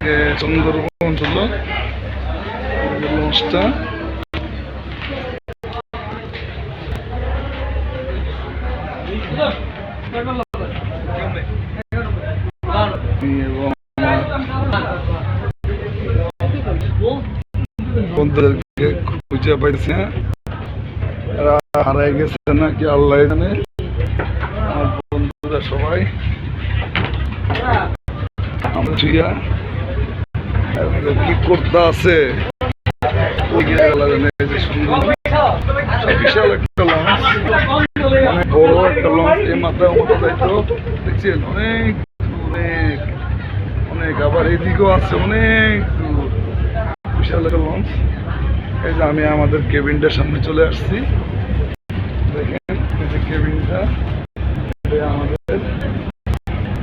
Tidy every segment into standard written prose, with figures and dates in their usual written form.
সুন্দরবন হলো লঞ্চটা। বন্ধুদেরকে খুঁজে পাইছে, এরা হারাই গেছে নাকি আল্লাহ জানে। আমার বন্ধুরা সবাই আমরা কি করতে আছে বিশাল একটা লঞ্চ, অনেক বড় একটা লঞ্চ। এই মাথায় দেখছেন অনেক অনেক অনেক, আবার এদিকেও আছে অনেক দূর, বিশাল একটা লঞ্চ। এই যে আমি আমাদের কেবিনটার সামনে চলে আসছি, দেখেন এই যে কেবিনটা আমাদের,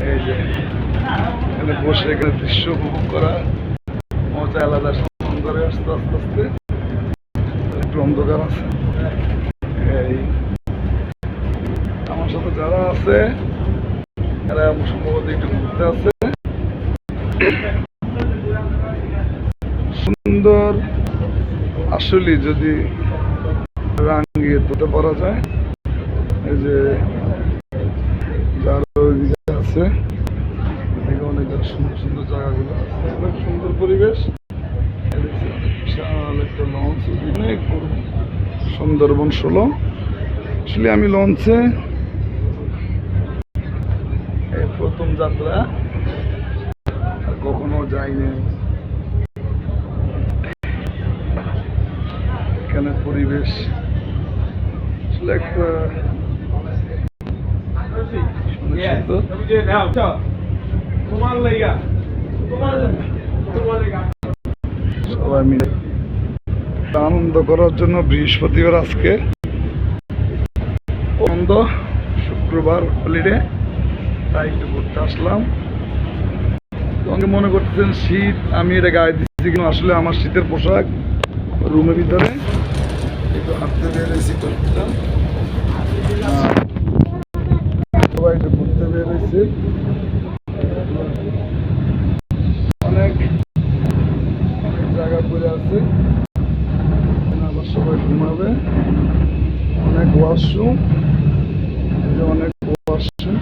এই যে এখানে বসে এখানে দৃশ্য উপভোগ করা মজা আলাদা। সুন্দরে আসতে আস্তে আস্তে একটু অন্ধকার আছে। এই আমার সাথে যারা আছে এরা সম্ভবত একটু ঘুরতে আছে। সুন্দর আসলে যদি রাঙিয়ে তুলতে পারা যায়। এই যে যারা ওইদিকে আছে অনেক সুন্দর সুন্দর জায়গাগুলো আছে, অনেক সুন্দর পরিবেশ। বিশাল একটা লঞ্চ, অনেক বড় সুন্দরবন 16। আসলে আমি লঞ্চে এই প্রথম যাত্রা, কখনো যাইনি। এখানে পরিবেশ আসলে একটা সবাই মিলে আনন্দ করার জন্য বৃহস্পতিবার আজকে বন্ধ, শুক্রবার হলিডে, তাই একটু ঘুরতে আসলাম। তোমাকে মনে করতেছেন শীত, আমি এটা গায়ে দিচ্ছি কিন্তু আসলে আমার শীতের পোশাক রুমের ভিতরে একটু হাঁটতে বেরিয়েছি করছিলাম। সবাই একটু ঘুরতে বেরিয়েছি, অনেক জায়গা পড়ে আছে, আবার সবাই ঘুমাবে। অনেক ওয়াশরুম, অনেক ওয়াশরুম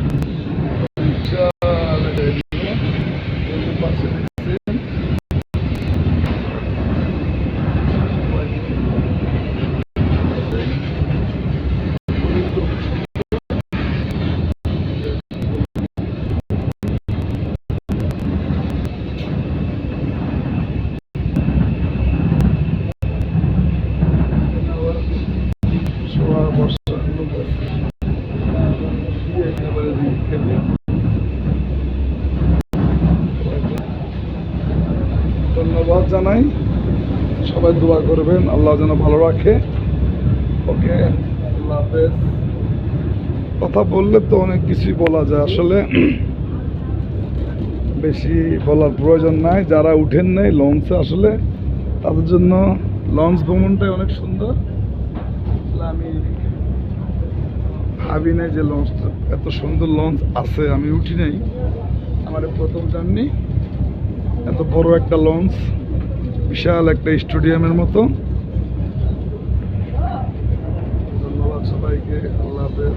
পাশে ধন্যবাদ জানাই। সবাই দোয়া করবেন আল্লাহ যেন ভালো রাখে। ওকে, আল্লাহ হাফেজ। কথা বললে তো অনেক কিছুই বলা যায়, আসলে বেশি বলার প্রয়োজন নাই। যারা উঠেন নাই লঞ্চে, আসলে তাদের জন্য লঞ্চ ভ্রমণটাই অনেক সুন্দর। আমি ভাবি নাই যে লঞ্চ, এত সুন্দর লঞ্চ আছে, আমি উঠি নাই। আমার প্রথম জার্নি, এত বড় একটা লঞ্চ, বিশাল একটা স্টেডিয়ামের মতো। ধন্যবাদ সবাইকে, আল্লাহ হাফেজ।